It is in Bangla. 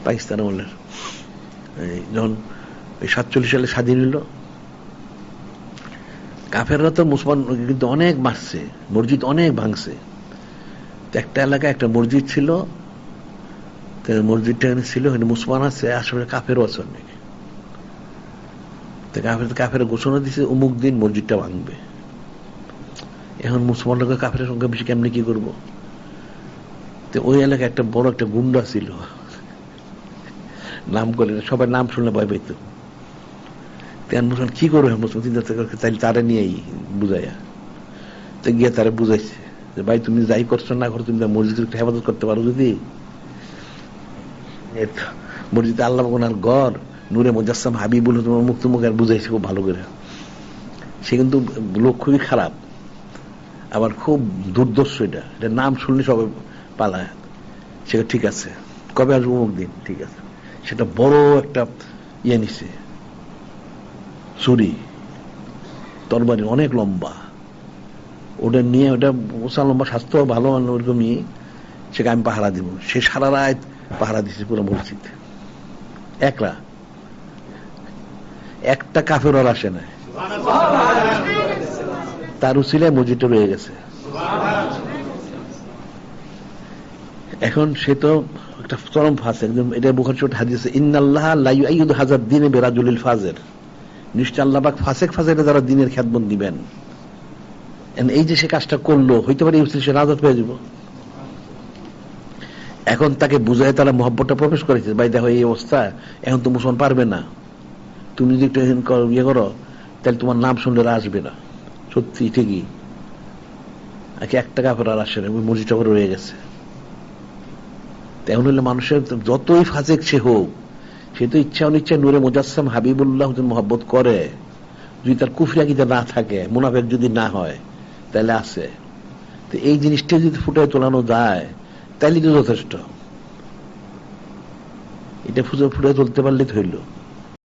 পাকিস্তান আমলের। যখন 47 সালে স্বাধীন হইল, কাফেররা তো মুসলমান কিন্তু অনেক মারছে, মসজিদ অনেক ভাঙছে। একটা এলাকায় একটা মসজিদ ছিল, মসজিদটা ছিল মুসলমান আছে, আসলে কাফেরও আছে অনেক। কাফের ঘোষণা দিছে অমুক দিন মসজিদটা ভাঙবে। এখন মুসলমান লোকের কাফের সংখ্যা বেশি, কেমনি কি করবো? তো ওই এলাকায় একটা বড় একটা গুন্ডা ছিল, নাম করে সবাই নাম শুনলে ভয় পেত। মুসলমান কি করবে, মুসলমান চিন্তা করছে তাই তারা নিয়েই বুঝাইয়া, তো গিয়ে তারা বুঝাইছে যে ভাই তুমি যাই করছো না করো, তুমি মসজিদের হেফাজত করতে পারো যদি, মসজিদে আল্লাহ ওনার গড়, নূরে মুজাসসাম হাবিবুল তোমার মুখ তুমুখ আর বুঝাইছে খুব ভালো করে। সে কিন্তু লোক খুবই খারাপ, আবার খুব দুর্দর্শ। এটা নাম শুনলে সবাই পালায়। সেটা ঠিক আছে, কবে আসবো অমুক দিন, ঠিক আছে। সেটা বড় একটা ইয়ে নিছে, ছুরি তরবারি অনেক লম্বা, ওটা নিয়ে, ওটা ওসা লম্বা, স্বাস্থ্য ভালো ওরকমই। সেটা আমি পাহারা দিব। সে সারা রাত পাহারা দিছে পুরো মসজিদ, একলা, একটা কাফের আর আসে না। তার উসিলায় মসজিদটা রয়ে গেছে। এখন সে তো একটা চরম ফাসেক। এটা বুখারী শরীফে হাদিস আছে, ইন্নাল্লাহা লা ইউআইয়িদু হাযাদ দ্বীন বিরাজুলিল ফাজির। নিশ্চয় আল্লাহ পাক ফাসেক ফাজেরে যারা দ্বীনের খেদমত দিবেন। এই যে সে কাজটা করলো, হইতে পারে সে রাজত পেয়ে যাব। এখন তাকে বুঝায় তারা মহব্বতটা প্রবেশ করেছে, ভাই দেখো এই অবস্থা, এখন তো মুসলমান পারবে না, তুমি যদি একটু ইয়ে করো তাহলে তোমার নাম শুনলে আসবে না। সত্যি ঠিকই, একটা কাপড় আর আসে না, ওই মসজিদটা করে রয়ে গেছে। তেমন হলে মানুষের যতই ফাসেক সে হোক, সে তো ইচ্ছা অনিচ্ছা নূরে মুজাসসাম হাবিবুল্লাহ মহব্বত করে। যদি তার কুফরি আকীদা না থাকে, মুনাফিক যদি না হয়, তাহলে আছে। তো এই জিনিসটা যদি ফুটে তোলানো যায় তাহলে তো যথেষ্ট। এটা ফুটে তুলতে পারলে তো হইল।